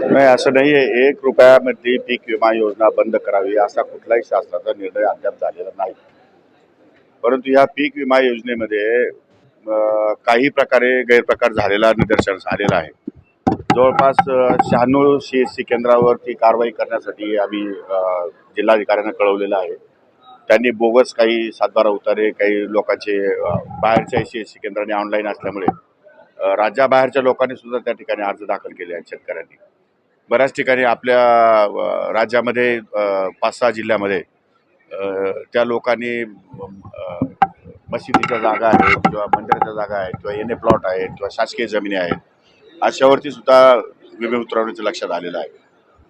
नाही, असं नाही आहे. 1 रुपयामध्ये पीक विमा योजना बंद करावी असा कुठलाही शासनाचा निर्णय अद्याप झालेला नाही. परंतु या पीक विमा योजनेमध्ये काही प्रकारे गैरप्रकार झालेला निदर्शनास आलेला आहे. जवळपास 96 CSC केंद्रावरती कारवाई करण्यासाठी आम्ही जिल्हाधिकाऱ्यांना कळवलेलं आहे. त्यांनी बोगस काही सातबारा उतारे काही लोकांचे बाहेरच्या CSC केंद्रांनी ऑनलाईन असल्यामुळे राज्याबाहेरच्या लोकांनी सुद्धा त्या ठिकाणी अर्ज दाखल केले आहेत शेतकऱ्यांनी. बऱ्याच ठिकाणी आपल्या राज्यामध्ये 5-6 जिल्ह्यामध्ये त्या लोकांनी मशिदीच्या जागा आहेत किंवा मंदिराच्या जागा आहेत किंवा एन ए प्लॉट आहेत किंवा शासकीय जमिनी आहेत अशावरती सुद्धा विमे उतरवण्याचं लक्षात आलेलं आहे.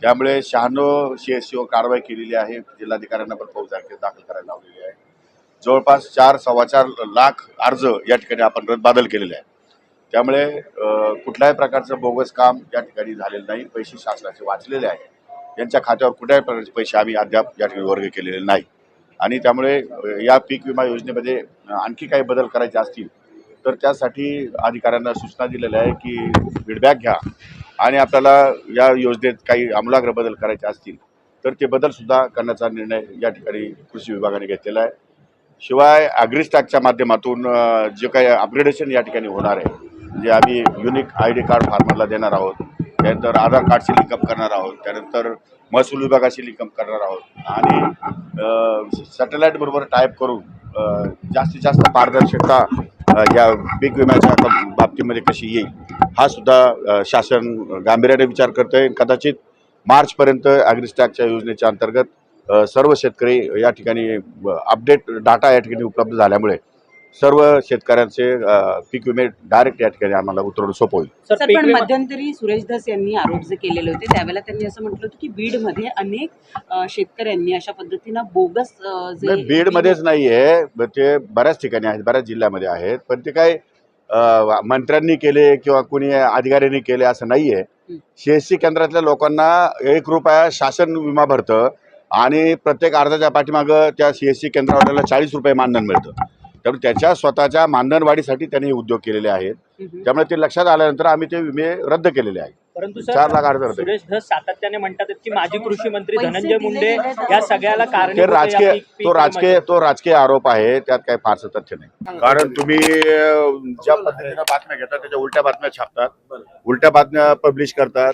त्यामुळे 96 CSCवर कारवाई केलेली आहे. जिल्हाधिकाऱ्यांना पण फौज दाखल करायला लावलेली आहे. जवळपास 4-4.25 लाख अर्ज या ठिकाणी आपण रद्दबादल केलेले आहे. त्यामुळे कुठल्याही प्रकारचं बोगस काम या ठिकाणी झालेलं नाही. पैसे शासनाचे वाचलेले आहेत. यांच्या खात्यावर कुठल्याही प्रकारचे पैसे आम्ही अद्याप या ठिकाणी वर्ग केलेले नाही. आणि त्यामुळे या पीक विमा योजनेमध्ये आणखी काही बदल करायचे असतील तर त्यासाठी अधिकाऱ्यांना सूचना दिलेल्या आहे की फीडबॅक घ्या आणि आपल्याला या योजनेत काही आमूलाग्र बदल करायचे असतील तर ते बदलसुद्धा करण्याचा निर्णय या ठिकाणी कृषी विभागाने घेतलेला आहे. शिवाय ॲग्रीस्टॅकच्या माध्यमातून जे काही अपग्रेडेशन या ठिकाणी होणार आहे जे आम्ही युनिक ID कार्ड फार्मरला देणार आहोत, त्यानंतर आधार कार्डशी लिंकअप करणार आहोत, त्यानंतर महसूल विभागाशी लिंकअप करणार आहोत आणि सॅटेलाईटबरोबर टाईप करून जास्तीत जास्त पारदर्शकता या पीक विम्याच्या बाबतीमध्ये कशी येईल हा सुद्धा शासन गांभीर्याने विचार करतं आहे. कदाचित मार्चपर्यंत ॲग्रीस्टॅकच्या योजनेच्या अंतर्गत सर्व शेतकरी या ठिकाणी अपडेट डाटा या ठिकाणी उपलब्ध झाल्यामुळे सर्व शेतकऱ्यांचे पीक विमे डायरेक्ट या ठिकाणी आम्हाला उतरवणं सोपं होईल. सर, पण मध्यंतरी सुरेश धस यांनी आरोप जे केलेले होते त्यावेळेला त्यांनी असं म्हटलं होतं की बीडमध्ये अनेक शेतकऱ्यांनी अशा पद्धतीनं बोगस बीडमध्येच नाही आहे, ते बऱ्याच ठिकाणी आहेत, बऱ्याच जिल्ह्यामध्ये आहेत. पण ते काय मंत्र्यांनी केले किंवा कोणी अधिकाऱ्यांनी केले असं नाही आहे. CSC केंद्रातल्या लोकांना 1 रुपया शासन विमा भरतं आणि प्रत्येक अर्जाच्या पाठीमागं त्या CSC केंद्रावाल्याला 40 रुपये मानधन मिळतं. त्यामुळे त्याच्या स्वतःच्या मानधनवाढीसाठी त्यांनी हे उद्योग केलेले आहेत. त्यामुळे ते लक्षात आल्यानंतर आम्ही ते विमे रद्द केलेले आहेत. परंतु 4 लाख अर्ज सुरेश धस सातत्याने म्हणतात की माजी कृषी मंत्री धनंजय मुंडे या सगळ्याला ते राजकीय आरोप आहे. त्यात काही फारसं तथ्य नाही. कारण तुम्ही ज्या पद्धतीनं बातम्या घेतात त्याच्या उलट्या बातम्या छापतात, उलट्या बातम्या पब्लिश करतात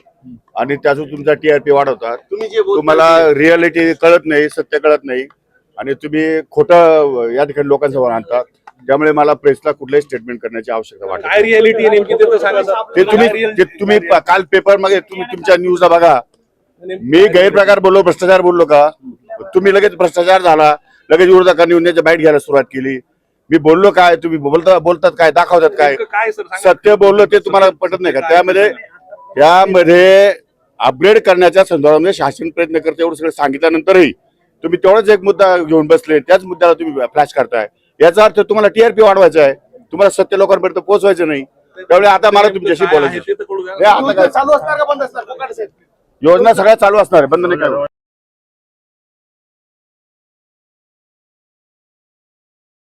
आणि त्यातून तुमचा TRP वाढवतात. तुम्हाला रियालिटी कळत नाही, सत्य कळत नाही आणि तुम्ही खोटं या ठिकाणी लोकांसमोर आणतात. त्यामुळे मला प्रेसला कुठलंही स्टेटमेंट करण्याची आवश्यकता वाटत काय रियालिटी नेमकी ते तर सांगा. ते तुम्ही काल पेपर मध्ये तुम्ही तुमच्या न्यूजला बघा. मी गैरप्रकार बोललो, भ्रष्टाचार बोललो का? तुम्ही लगेच भ्रष्टाचार झाला, लगेच विरोधकांनी उन्हाच्या बाईट घ्यायला सुरुवात केली. मी बोललो काय, तुम्ही बोलतात काय, दाखवतात काय? सत्य बोललो ते तुम्हाला पटत नाही का? त्यामध्ये अपग्रेड करण्याच्या संदर्भामध्ये शासन प्रयत्न करते एवढं सगळं सांगितल्यानंतरही तुम्ही तेवढाच एक मुद्दा घेऊन बसले, त्याच मुद्द्याला तुम्ही फ्लॅश करताय. याचा अर्थ तुम्हाला TRP वाढवायचा आहे, तुम्हाला सत्य लोकांपर्यंत पोहोचवायचं नाही. त्यामुळे आता मला तुमच्याशी बोलायचं. चालू असणार का बंद असणार? योजना सगळ्या चालू असणार आहे, बंद नाही करणार.